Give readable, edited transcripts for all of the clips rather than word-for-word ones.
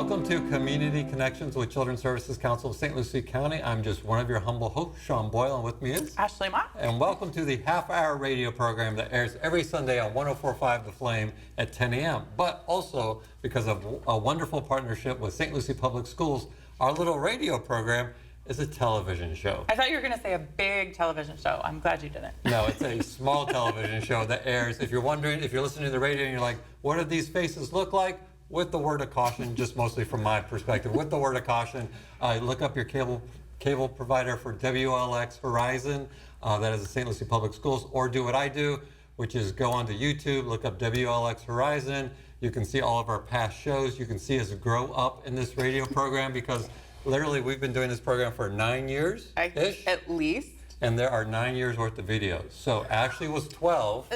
Welcome to Community Connections with Children's Services Council of St. Lucie County. I'm just one of your humble hosts, Shawn Boyle, and with me is Ashley Mott. And welcome to the half-hour radio program that airs every Sunday on 104.5 The Flame at 10 a.m. But also, because of a wonderful partnership with St. Lucie Public Schools, our little radio program is a television show. I thought you were going to say a big television show. I'm glad you didn't. No, it's a small television show that airs. If you're wondering, if you're listening to the radio and you're like, what do these faces look like? With the word of caution, just mostly from my perspective, with the word of caution, look up your cable provider for WLX Horizon, that is the St. Lucie Public Schools, or do what I do, which is go onto YouTube, look up WLX Horizon. You can see all of our past shows. You can see us grow up in this radio program because literally we've been doing this program for 9 years-ish. At least. And there are 9 years worth of videos. So Ashley was 12.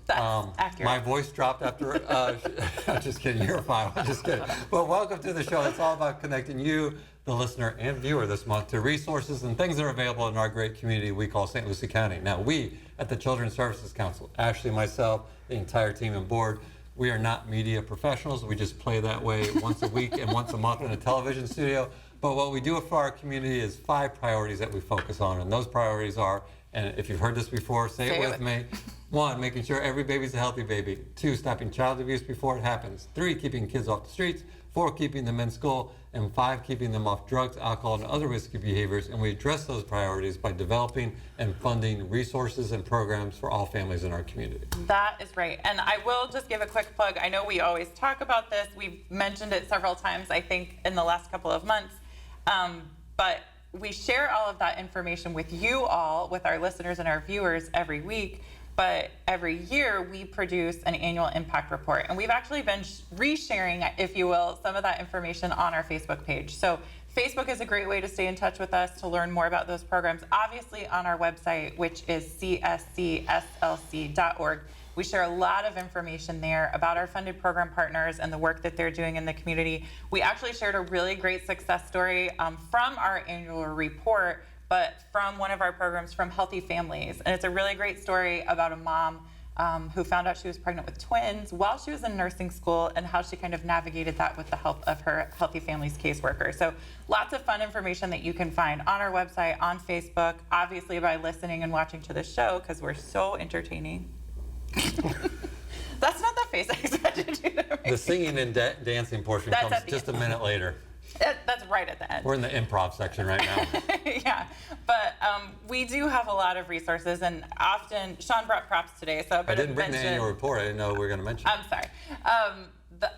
That's accurate. My voice dropped after, I'm just kidding, you're fine, I'm just kidding. But welcome to the show. It's all about connecting you, the listener and viewer this month, to resources and things that are available in our great community we call St. Lucie County. Now, we at the Children's Services Council, Ashley, myself, the entire team and board, we are not media professionals. We just play that way once a week and once a month in a television studio. But what we do for our community is 5 priorities that we focus on. And those priorities are, and if you've heard this before, say it with me. 1, making sure every baby's a healthy baby. 2, stopping child abuse before it happens. 3, keeping kids off the streets. 4, keeping them in school. And 5, keeping them off drugs, alcohol, and other risky behaviors. And we address those priorities by developing and funding resources and programs for all families in our community. That is right. And I will just give a quick plug. I know we always talk about this. We've mentioned it several times, I think, in the last couple of months. But we share all of that information with you all, with our listeners and our viewers every week. But every year we produce an annual impact report. And we've actually been resharing, if you will, some of that information on our Facebook page. So Facebook is a great way to stay in touch with us, to learn more about those programs. Obviously on our website, which is cscslc.org. We share a lot of information there about our funded program partners and the work that they're doing in the community. We actually shared a really great success story from our annual report, but from one of our programs from Healthy Families. And it's a really great story about a mom who found out she was pregnant with twins while she was in nursing school and how she kind of navigated that with the help of her Healthy Families caseworker. So lots of fun information that you can find on our website, on Facebook, obviously by listening and watching to the show because we're so entertaining. That's not the face I expected you to make. The singing and dancing portion comes just a minute later. That's right at the end. We're in the improv section right now. Yeah, but we do have a lot of resources, and often Shawn brought props today, so I didn't bring the annual report. I didn't know we were going to mention it. I'm sorry.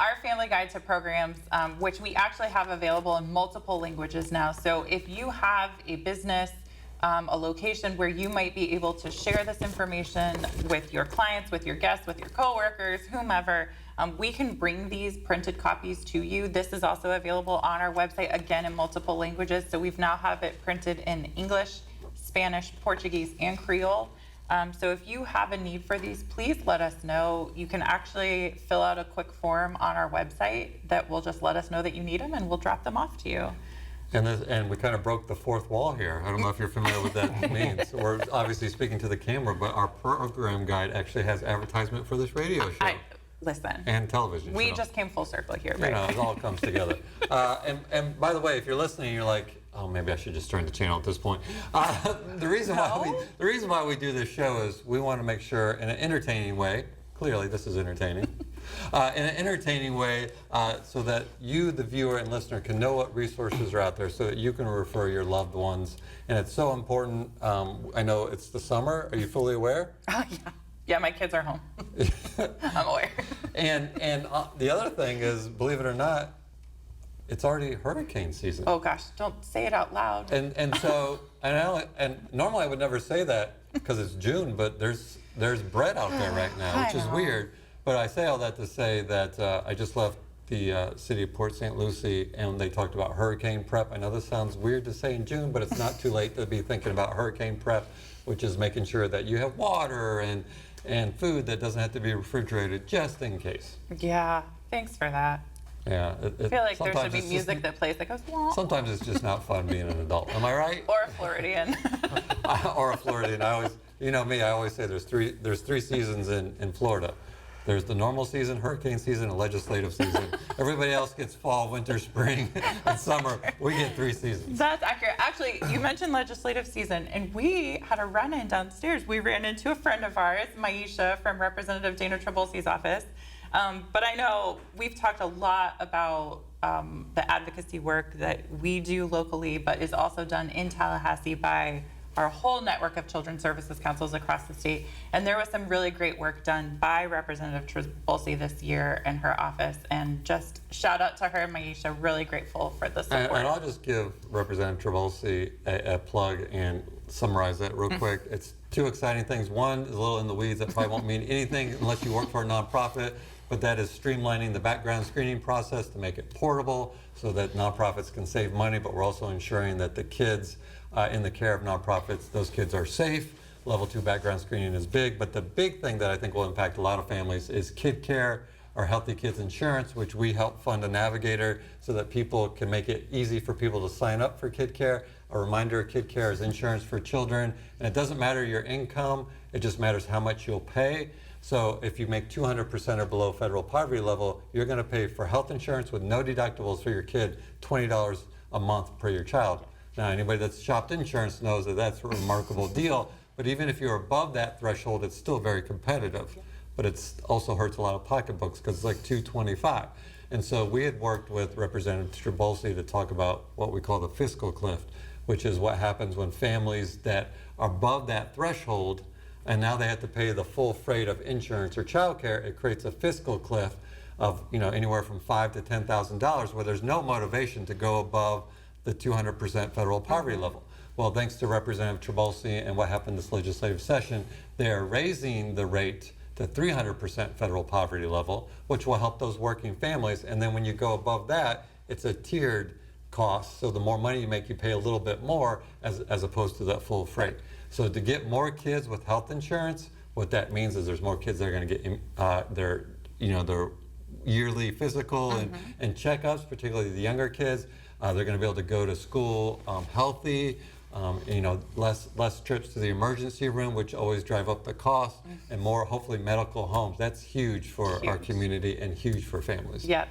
Our Family Guide to Programs, which we actually have available in multiple languages now. So if you have a business, a location where you might be able to share this information with your clients, with your guests, with your coworkers, whomever, we can bring these printed copies to you. This is also available on our website, again, in multiple languages. So we've now have it printed in English, Spanish, Portuguese, and Creole. So if you have a need for these, please let us know. You can actually fill out a quick form on our website that will just let us know that you need them, and we'll drop them off to you. And we kind of broke the fourth wall here. I don't know if you're familiar with what that means. We're obviously speaking to the camera, but our program guide actually has advertisement for this radio show. Listen. And television We show. just came full circle here, right? You know, it all comes together. And by the way, if you're listening, you're like, oh, maybe I should just turn the channel at this point. The reason why we do this show is we want to make sure in an entertaining way, clearly this is entertaining, in an entertaining way so that you, the viewer and listener, can know what resources are out there so that you can refer your loved ones. And it's so important. I know it's the summer. Are you fully aware? Oh, yeah. Yeah, my kids are home. I'm aware. And the other thing is, believe it or not, it's already hurricane season. Oh gosh, don't say it out loud. And so and normally I would never say that because it's June, but there's bread out there right now, which is weird. But I say all that to say that I just left the city of Port St. Lucie, and they talked about hurricane prep. I know this sounds weird to say in June, but it's not too late to be thinking about hurricane prep, which is making sure that you have water and food that doesn't have to be refrigerated just in case. Yeah, thanks for that. Yeah. I feel like there should be music that plays that goes, wah. Sometimes it's just not fun being an adult. Am I right? Or a Floridian. Or a Floridian. You know me, I always say there's three seasons in Florida. There's the normal season, hurricane season, and legislative season. Everybody else gets fall, winter, spring, and summer. We get 3 seasons. That's accurate. Actually, you mentioned legislative season, and we had a run-in downstairs. We ran into a friend of ours, Maisha, from Representative Dana Trabolsi's office. But I know we've talked a lot about the advocacy work that we do locally, but is also done in Tallahassee by our whole network of children's services councils across the state. And there was some really great work done by Representative Trabolsi this year in her office. And just shout out to her, Maisha, really grateful for the support. And I'll just give Representative Trabolsi a plug and summarize that real quick. It's 2 exciting things. One is a little in the weeds that probably won't mean anything unless you work for a nonprofit, but that is streamlining the background screening process to make it portable so that nonprofits can save money, but we're also ensuring that the kids in the care of nonprofits, those kids are safe. Level 2 background screening is big, but the big thing that I think will impact a lot of families is Kid Care, our Healthy Kids Insurance, which we help fund a navigator so that people can make it easy for people to sign up for Kid Care. A reminder, Kid Care is insurance for children, and it doesn't matter your income, it just matters how much you'll pay. So if you make 200% or below federal poverty level, you're gonna pay for health insurance with no deductibles for your kid, $20 a month per your child. Now, anybody that's shopped insurance knows that that's a remarkable deal, but even if you're above that threshold, it's still very competitive. But it also hurts a lot of pocketbooks because it's like $225. And so we had worked with Representative Trabolsi to talk about what we call the fiscal cliff, which is what happens when families that are above that threshold and now they have to pay the full freight of insurance or childcare. It creates a fiscal cliff of anywhere from $5,000 to $10,000 where there's no motivation to go above the 200% federal poverty level. Well, thanks to Representative Trabolsi and what happened this legislative session, they are raising the rate to 300% federal poverty level, which will help those working families. And then when you go above that, it's a tiered cost. So the more money you make, you pay a little bit more as opposed to that full freight. So to get more kids with health insurance, what that means is there's more kids that are going to get their yearly physical and checkups, particularly the younger kids. They're going to be able to go to school healthy, less trips to the emergency room, which always drive up the cost, and more, hopefully, medical homes. That's huge for our community and huge for families. Yeah,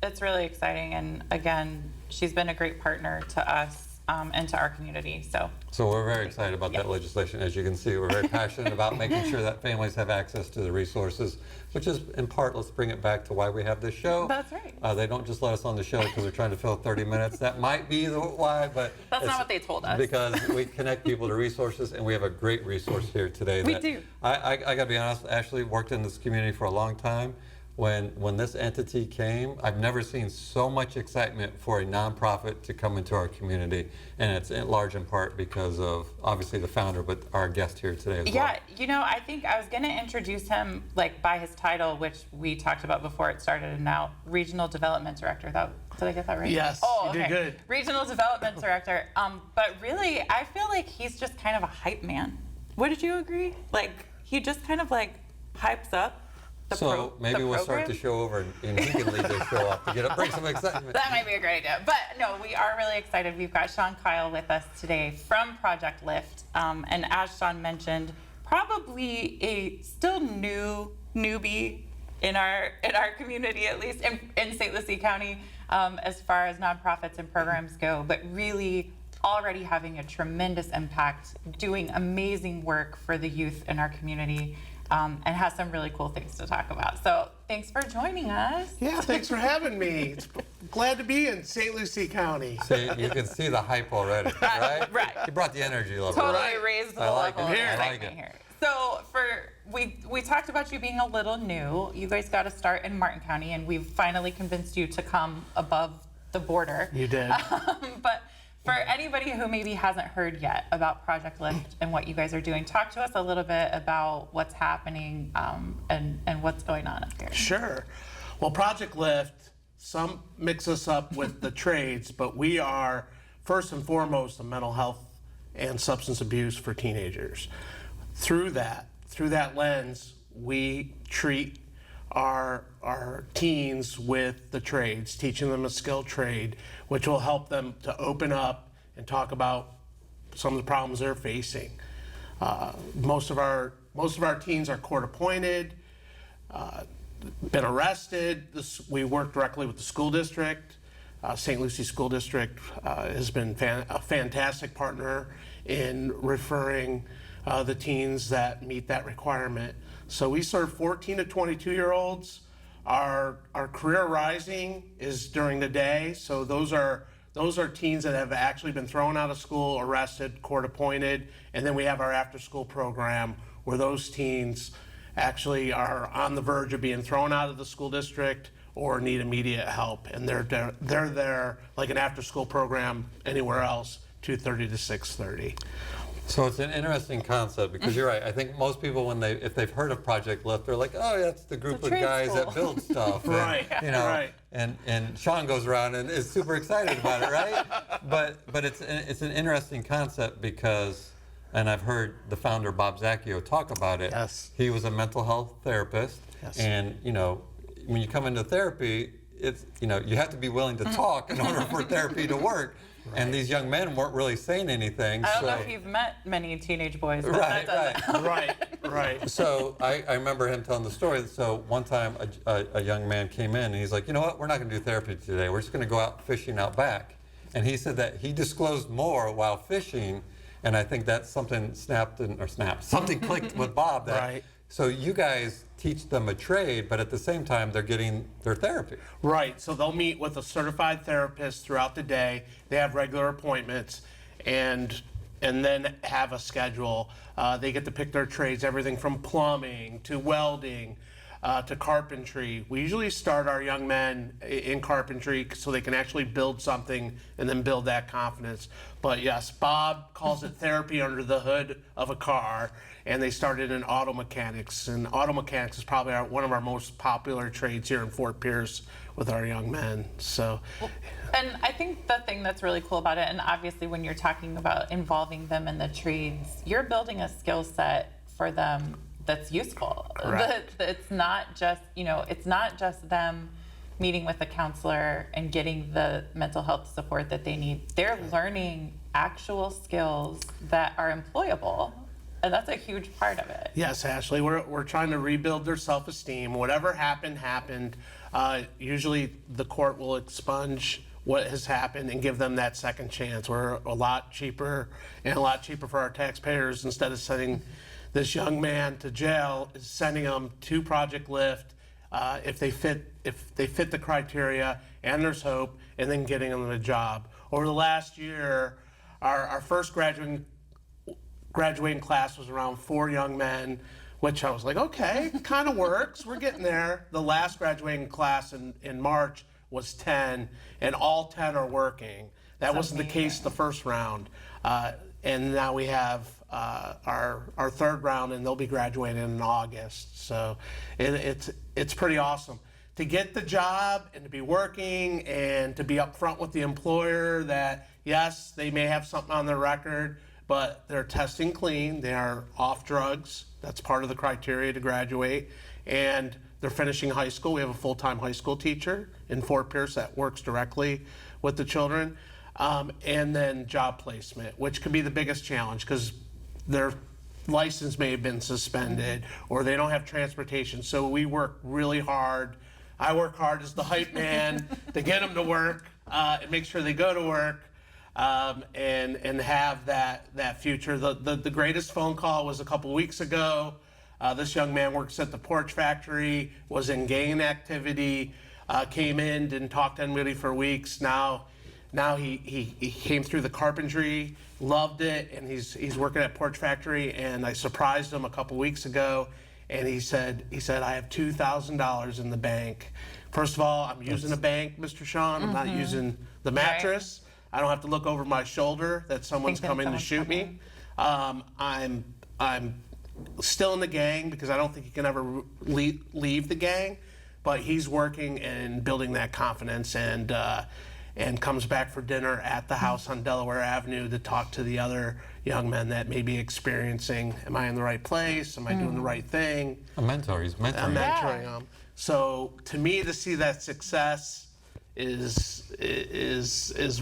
it's really exciting. And again, she's been a great partner to us and to our community. So we're very excited about that legislation. As you can see, we're very passionate about making sure that families have access to the resources, which is in part, let's bring it back to why we have this show. That's right. They don't just let us on the show because they're trying to fill 30 minutes. That might be the why, but that's not what they told us. Because we connect people to resources, and we have a great resource here today. We do. I got to be honest, Ashley worked in this community for a long time. When this entity came, I've never seen so much excitement for a nonprofit to come into our community, and it's in large in part because of obviously the founder, but our guest here today as well. Yeah, I think I was going to introduce him by his title, which we talked about before it started, and now Regional Development Director. Did I get that right? Yes, you did good. Regional Development Director. But really, I feel like he's just kind of a hype man. Wouldn't you agree? He just kind of hypes up. So maybe we'll start the show over and he can lead the show off to bring some excitement. That might be a great idea. But no, we are really excited. We've got Shawn Keil with us today from Project Lift. And as Shawn mentioned, probably a still newbie in our community, at least in St. Lucie County, as far as nonprofits and programs go, but really already having a tremendous impact, doing amazing work for the youth in our community. And has some really cool things to talk about. So thanks for joining us. Yeah, thanks for having me. It's glad to be in St. Lucie County. See, you can see the hype already, right? Right. You brought the energy level. Totally raised the level of excitement it. here. So we talked about you being a little new. You guys got to start in Martin County, and we've finally convinced you to come above the border. You did. But for anybody who maybe hasn't heard yet about Project Lift and what you guys are doing, talk to us a little bit about what's happening and what's going on up here. Sure. Well, Project Lift, some mix us up with the trades, but we are first and foremost a mental health and substance abuse for teenagers. Through that lens, we treat our teens with the trades, teaching them a skilled trade, which will help them to open up and talk about some of the problems they're facing. Most of our teens are court appointed. been arrested. We work directly with the school district. St. Lucie School District has been a fantastic partner in referring the teens that meet that requirement. So we serve 14 to 22-year-olds. Our career rising is during the day. So those are teens that have actually been thrown out of school, arrested, court appointed, and then we have our after-school program where those teens actually are on the verge of being thrown out of the school district or need immediate help, and they're there like an after-school program anywhere else, 2:30 to 6:30. So it's an interesting concept because you're right. I think most people, if they've heard of Project Lift, they're like, oh, that's the group of trade guys school. that build stuff. And, Right, you know, right. And Shawn goes around and is super excited about it, right? But it's an interesting concept because, and I've heard the founder, Bob Zacchio, talk about it. Yes. He was a mental health therapist. Yes. And, you know, when you come into therapy, it's, you know, you have to be willing to talk in order for therapy to work. Right. And these young men weren't really saying anything. I don't know if you've met many teenage boys, but Right, that doesn't. Right. So I remember him telling the story. So one time a young man came in and he's like, you know what, we're not going to do therapy today. We're just going to go out fishing out back. And he said that he disclosed more while fishing. And I think that's something something clicked with Bob. That, Right. So you guys teach them a trade, but at the same time, they're getting their therapy. Right, so they'll meet with a certified therapist throughout the day. They have regular appointments and then have a schedule. They get to pick their trades, everything from plumbing to welding to carpentry. We usually start our young men in carpentry so they can actually build something and then build that confidence. But yes, Bob calls it therapy under the hood of a car, and they started in auto mechanics. And auto mechanics is probably one of our most popular trades here in Fort Pierce with our young men. So, And I think the thing that's really cool about it, and obviously when you're talking about involving them in the trades, you're building a skill set for them that's useful. Correct. It's not just, it's not just them meeting with a counselor and getting the mental health support that they need. They're learning actual skills that are employable. And that's a huge part of it. yes, Ashley, we're trying to rebuild their self-esteem. Whatever happened, happened. Usually the court will expunge what has happened and give them that second chance. We're a lot cheaper for our taxpayers. Instead of sending this young man to jail, is sending them to Project Lift if they fit the criteria and there's hope, and then getting them a job. Over the last year, our first graduating class was around 4 young men, which I was like, okay, kind of works. We're getting there. The last graduating class in March was 10, and all 10 are working. That wasn't the case the first round. And now we have our third round, and they'll be graduating in August. So it's pretty awesome to get the job and to be working and to be upfront with the employer that yes, they may have something on their record, but they're testing clean. They are off drugs. That's part of the criteria to graduate, and they're finishing high school. We have a full-time high school teacher in Fort Pierce that works directly with the children. And then job placement, which could be the biggest challenge because their license may have been suspended or they don't have transportation. So we work really hard. I work hard as the hype man to get them to work and make sure they go to work and have that future. The greatest phone call was a couple weeks ago. This young man works at the Porch Factory, was in gang activity, came in, didn't talk to anybody for weeks. Now he came through the carpentry, loved it, and he's working at Porch Factory. And I surprised him a couple weeks ago, and he said I have $2,000 in the bank. First of all, I'm using a bank, Mr. Shawn. I'm not using the mattress. Right. I don't have to look over my shoulder that someone's coming to shoot me. I'm still in the gang because I don't think he can ever leave the gang, but he's working and building that confidence and comes back for dinner at the house on Delaware Avenue to talk to the other young men that may be experiencing, am I in the right place? Am I doing the right thing? A mentor, he's mentoring. I'm mentoring them. So to me, to see that success is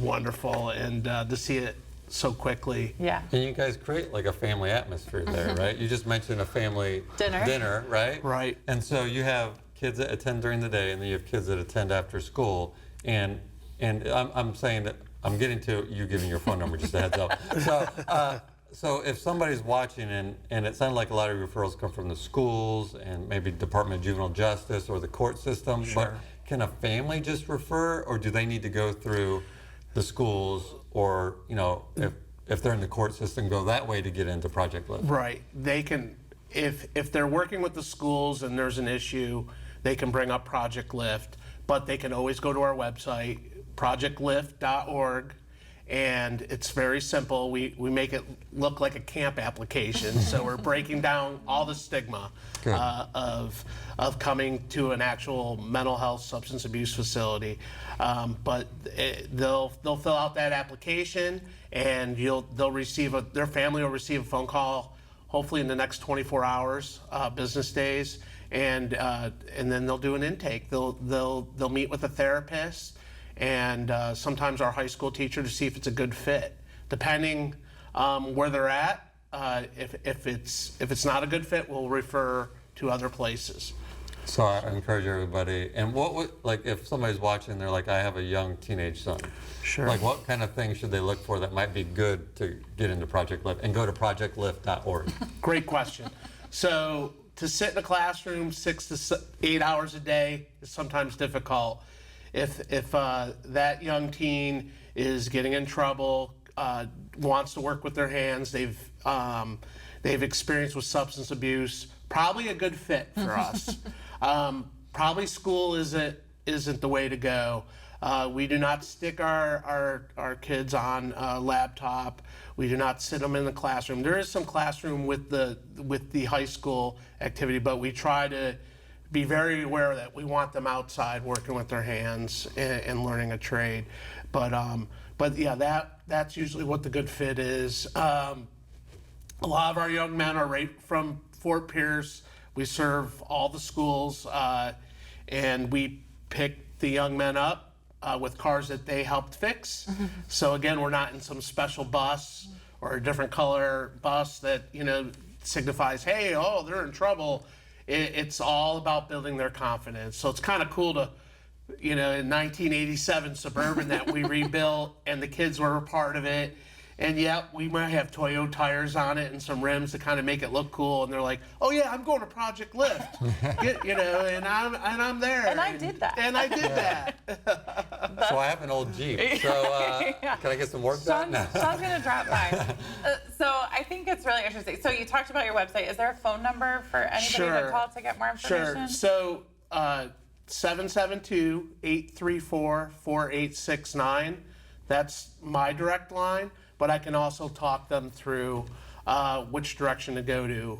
wonderful, and to see it so quickly. Yeah. And you guys create like a family atmosphere there, right? You just mentioned a family Dinner. right? Right. And so you have kids that attend during the day, and then you have kids that attend after school. And I'm saying that I'm getting to you giving your phone number, just a heads up. So if somebody's watching, and it sounded like a lot of referrals come from the schools and maybe Department of Juvenile Justice or the court system, but can a family just refer, or do they need to go through the schools, or if they're in the court system, go that way to get into Project Lift? Right. They can, if they're working with the schools and there's an issue, they can bring up Project Lift, but they can always go to our website, projectlift.org. And it's very simple. We make it look like a camp application. So we're breaking down all the stigma of coming to an actual mental health substance abuse facility. But they'll fill out that application, and their family will receive a phone call, hopefully in the next 24 hours, business days, and then they'll do an intake. They'll meet with a therapist, and sometimes our high school teacher, to see if it's a good fit. Depending where they're at, if it's not a good fit, we'll refer to other places. So I encourage everybody. And what would, like, if somebody's watching, they're like, I have a young teenage son. Sure. Like, what kind of things should they look for that might be good to get into Project Lift? And go to projectlift.org. Great question. So to sit in a classroom 6 to 8 hours a day is sometimes difficult. If that young teen is getting in trouble, wants to work with their hands, they've experienced with substance abuse, probably a good fit for us. Probably school isn't the way to go. We do not stick our kids on a laptop. We do not sit them in the classroom. There is some classroom with the high school activity, but we try to be very aware that we want them outside working with their hands and learning a trade. But yeah, that's usually what the good fit is. A lot of our young men are right from Fort Pierce. We serve all the schools, and we pick the young men up with cars that they helped fix. So again, we're not in some special bus or a different color bus that signifies, hey, oh, they're in trouble. It's all about building their confidence. So it's kind of cool to, in 1987 Suburban that we rebuilt, and the kids were a part of it. And yeah, we might have Toyo tires on it and some rims to kind of make it look cool. And they're like, "Oh yeah, I'm going to Project Lift," and I'm there. And I did that. And I did that. So I have an old Jeep. So can I get some work done? Sean's going to drop by. So I think it's really interesting. So you talked about your website. Is there a phone number for anybody to call to get more information? Sure. So 772-834-4869. That's my direct line. But I can also talk them through which direction to go to.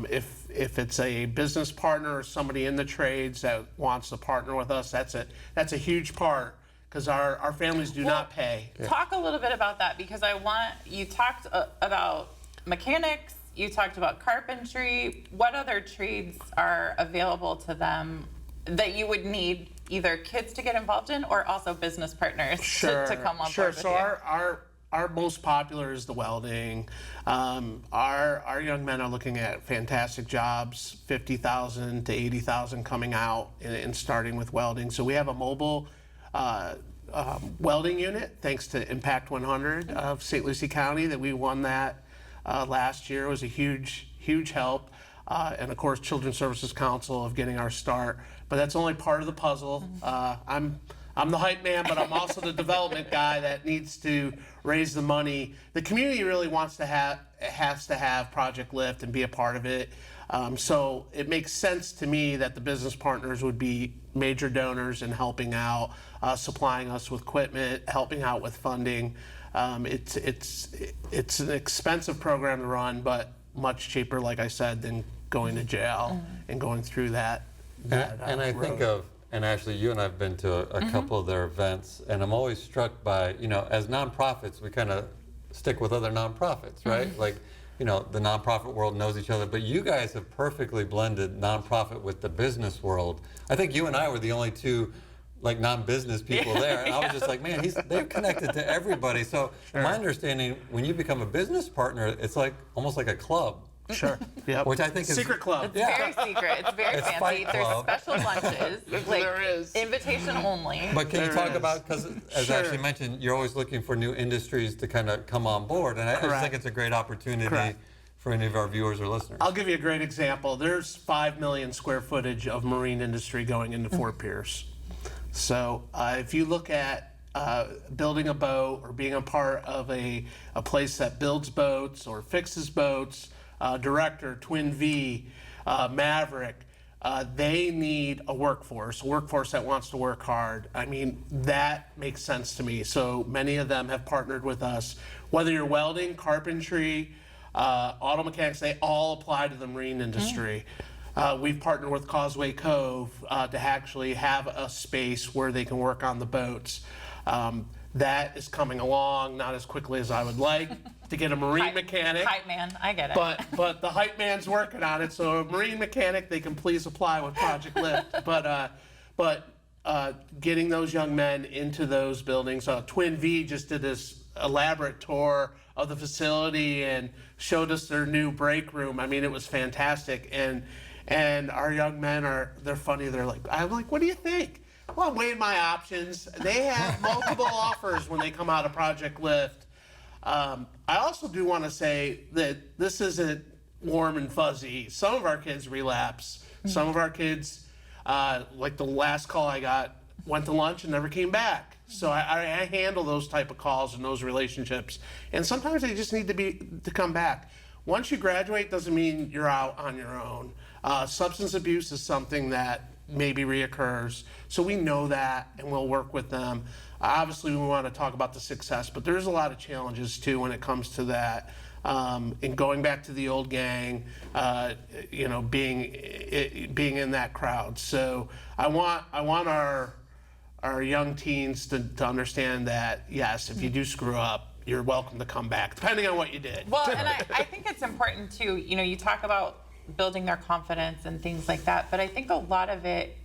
If it's a business partner or somebody in the trades that wants to partner with us, that's a huge part, because our families do not pay. Talk a little bit about that, because you talked about mechanics, you talked about carpentry. What other trades are available to them that you would need either kids to get involved in, or also business partners to come on board with so you? Our most popular is the welding. Our young men are looking at fantastic jobs, 50,000 to 80,000 coming out and starting with welding. So we have a mobile welding unit, thanks to Impact 100 of St. Lucie County, that we won that last year. It was a huge help. And of course, Children's Services Council of getting our start. But that's only part of the puzzle. I'm the hype man, but I'm also the development guy that needs to raise the money. The community really has to have Project Lift and be a part of it. So it makes sense to me that the business partners would be major donors in helping out, supplying us with equipment, helping out with funding. It's an expensive program to run, but much cheaper, like I said, than going to jail and going through that. And I think of, and actually you and I have been to a couple of their events, and I'm always struck by, as nonprofits, we kind of stick with other nonprofits, right? Like, the nonprofit world knows each other, but you guys have perfectly blended nonprofit with the business world. I think you and I were the only two like non-business people there, and I was just like, man, they're connected to everybody. So my understanding, when you become a business partner, it's like almost like a club. Sure. Yep. Which I think is secret club. It's very secret. It's very It's fancy. Fight There's Club. special lunches. Like, There is. invitation only. But can you There talk is. about, because as Sure. Ashley mentioned, you're always looking for new industries to kind of come on board, and I just Correct. think it's a great opportunity Correct. for any of our viewers or listeners. I'll give you a great example. There's 5 million square footage of marine industry going into Fort Pierce. So if you look at building a boat or being a part of a place that builds boats or fixes boats, Director, Twin V, Maverick, they need a workforce that wants to work hard. I mean, that makes sense to me. So many of them have partnered with us. Whether you're welding, carpentry, auto mechanics, they all apply to the marine industry. We've partnered with Causeway Cove to actually have a space where they can work on the boats. That is coming along, not as quickly as I would like to get a marine mechanic. Hype man, I get it. But the hype man's working on it. So a marine mechanic, they can please apply with Project Lift. But getting those young men into those buildings. Twin V just did this elaborate tour of the facility and showed us their new break room. I mean, it was fantastic. And our young men they're funny. I'm like, what do you think? Well, I'm weighing my options. They have multiple offers when they come out of Project Lift. I also do want to say that this isn't warm and fuzzy. Some of our kids relapse. Some of our kids, like the last call I got, went to lunch and never came back. So I handle those type of calls and those relationships. And sometimes they just need to come back. Once you graduate doesn't mean you're out on your own. Substance abuse is something that maybe reoccurs. So we know that and we'll work with them. Obviously, we want to talk about the success, but there's a lot of challenges too when it comes to that. And going back to the old gang, being in that crowd. So I want our young teens to understand that, yes, if you do screw up, you're welcome to come back, depending on what you did. Well, and I think it's important too, you talk about building their confidence and things like that, but I think a lot of it,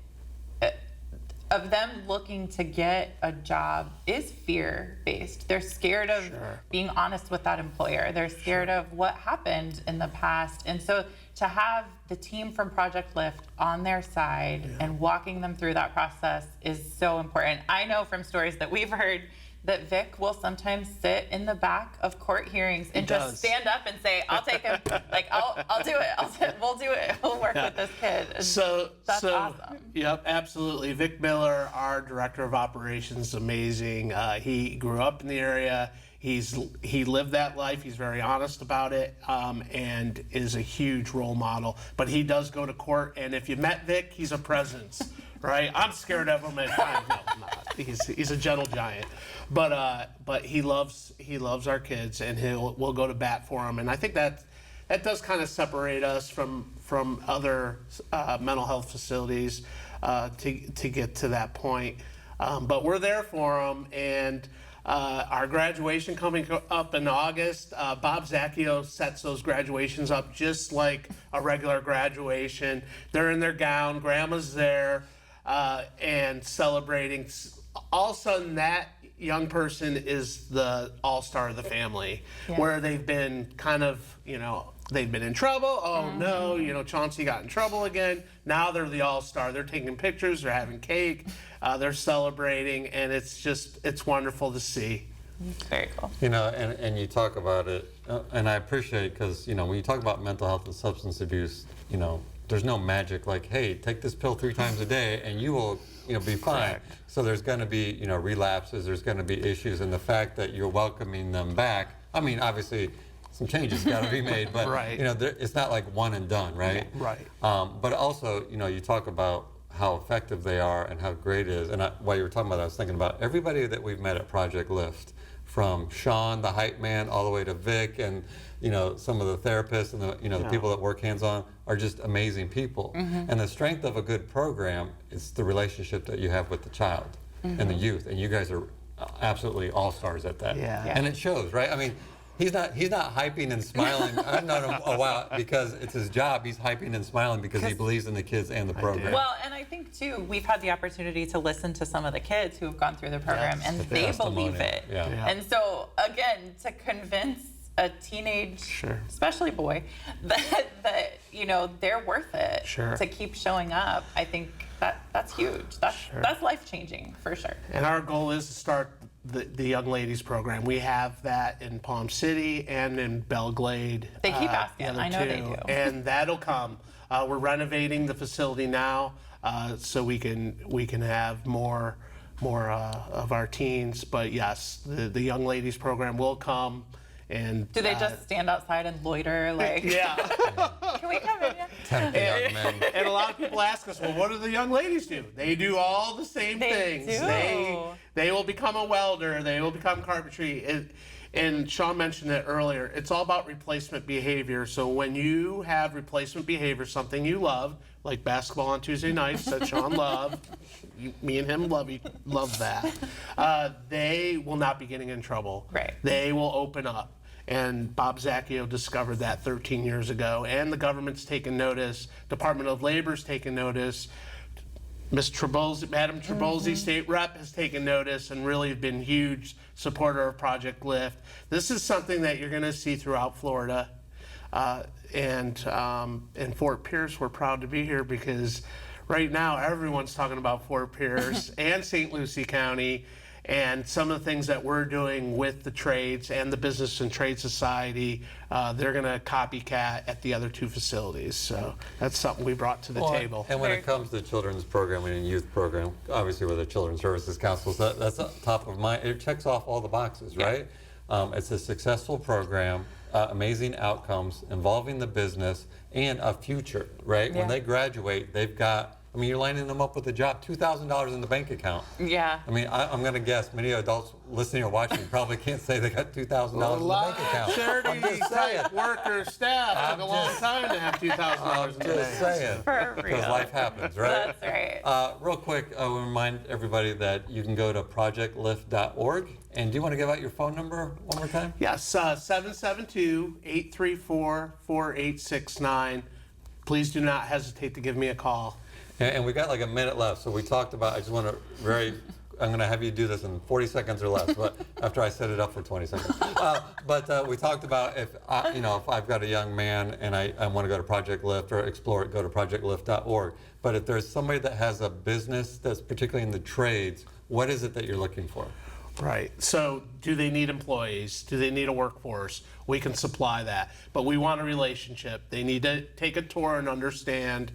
of them looking to get a job, is fear-based. They're scared of being honest with that employer. They're scared of what happened in the past. And so to have the team from Project Lift on their side and walking them through that process is so important. I know from stories that we've heard that Vic will sometimes sit in the back of court hearings and just stand up and say, "I'll take him. Like, I'll do it. We'll do it. We'll work with this kid." And that's awesome. Yep, absolutely. Vic Miller, our director of operations, is amazing. He grew up in the area. He lived that life. He's very honest about it, and is a huge role model. But he does go to court, and if you met Vic, he's a presence, right? I'm scared of him at times. No, I'm not. He's a gentle giant, but he loves our kids, and we'll go to bat for him. And I think that does kind of separate us from other mental health facilities to get to that point. But we're there for them, and our graduation coming up in August. Bob Zacchio sets those graduations up just like a regular graduation. They're in their gown, grandma's there, and celebrating. All of a sudden, that young person is the all-star of the family, where they've been kind of, they've been in trouble. Oh no, Chauncey got in trouble again. Now they're the all-star. They're taking pictures, they're having cake, they're celebrating, and it's wonderful to see. It's very cool. And you talk about it, and I appreciate, because, when you talk about mental health and substance abuse, there's no magic like, hey, take this pill 3 times a day and you will, be fine. Correct. So there's going to be, relapses, there's going to be issues, and the fact that you're welcoming them back, I mean, obviously, some changes got to be made, but Right. It's not like one and done, right? Right. But also, you talk about how effective they are and how great it is. And while you were talking about that, I was thinking about everybody that we've met at Project Lift, from Shawn, the hype man, all the way to Vic, and some of the therapists and the people that work hands-on are just amazing people. And the strength of a good program is the relationship that you have with the child and the youth, and you guys are absolutely all-stars at that. Yeah. And it shows, right? I mean, He's not hyping and smiling. I've known him a while because it's his job. He's hyping and smiling because he believes in the kids and the program. Well, and I think too, we've had the opportunity to listen to some of the kids who have gone through the program, Yes, and the they believe it. Yeah. Yeah. And so again, to convince a teenage, Sure. especially boy, that they're worth it Sure. to keep showing up, I think that's huge. That's life changing for sure. And our goal is to start the young ladies program. We have that in Palm City and in Belglade. They keep asking. the other I know they two. do. And that'll come. We're renovating the facility now, so we can have more of our teens. But yes, the young ladies program will come. And Do they just stand outside and loiter like, yeah. can we come in? Tempting young men. And a lot of people ask us, well, what do the young ladies do? They do all the same They things. do. They will become a welder. They will become carpentry. And Shawn mentioned it earlier. It's all about replacement behavior. So when you have replacement behavior, something you love, like basketball on Tuesday nights that Shawn loved, me and him love that. They will not be getting in trouble. Right. They will open up. And Bob Zacchio discovered that 13 years ago. And the government's taken notice. Department of Labor's taken notice. Ms. Trabulsi, Madam Trabulsi, state rep, has taken notice and really been huge supporter of Project Lift. This is something that you're going to see throughout Florida. And in Fort Pierce, we're proud to be here because right now everyone's talking about Fort Pierce and St. Lucie County and some of the things that we're doing with the trades and the Business and Trade Society. They're going to copycat at the other two facilities. So that's something we brought to the table. And when Very it comes to children's programming and youth program, obviously with the Children's Services Council, so that's top of mind. It checks off all the boxes, right? It's a successful program, amazing outcomes involving the business and a future, right? Yeah. When they graduate, they've got, I mean, you're lining them up with a job, $2,000 in the bank account. Yeah. I mean, I'm going to guess many adults listening or watching probably can't say they got $2,000 in the bank account. Charity type worker staff took a long time to have $2,000 in the Just bank. saying, For because real. life happens, right? That's right. Real quick, I will remind everybody that you can go to projectlift.org. And do you want to give out your phone number one more time? Yes, 772-834-4869. Please do not hesitate to give me a call. And we got like a minute left, so we talked about, I just want to I'm going to have you do this in 40 seconds or less, but after I set it up for 20 seconds. But we talked about if I've got a young man and I want to go to Project Lift or explore it, go to projectlift.org. But if there's somebody that has a business that's particularly in the trades, what is it that you're looking for? Right. So do they need employees? Do they need a workforce? We can supply that. But we want a relationship. They need to take a tour and understand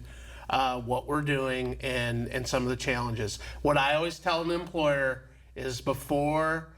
what we're doing and some of the challenges. What I always tell an employer is before,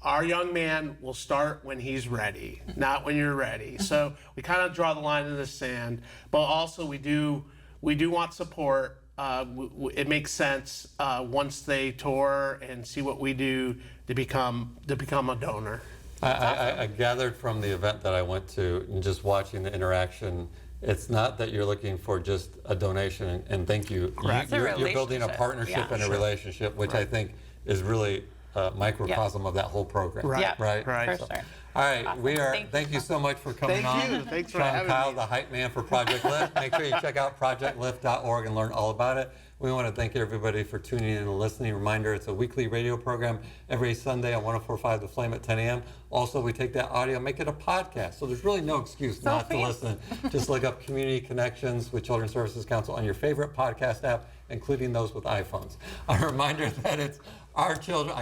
our young man will start when he's ready, not when you're ready. So we kind of draw the line in the sand, but also we do want support. It makes sense once they tour and see what we do to become a donor. I gathered from the event that I went to and just watching the interaction, it's not that you're looking for just a donation and thank you. Correct. You're It's a building a relationship. partnership Yeah. and a relationship, which I think is really a microcosm of that whole program. Right. Yeah, Right. Right. for sure. All right, Awesome. thank you so much for coming Thank on. you. Thanks for Shawn having Keil, me. the hype man for Project Lift. Make sure you check out projectlift.org and learn all about it. We want to thank everybody for tuning in and listening. Reminder, it's a weekly radio program every Sunday on 104.5 The Flame at 10 a.m. Also, we take that audio, make it a podcast. So there's really no excuse not to fancy. listen. Just look up Community Connections with Children's Services Council on your favorite podcast app, including those with iPhones. A reminder that it's our children,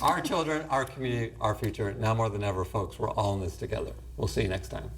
our children, our community, our future. Now more than ever, folks, we're all in this together. We'll see you next time.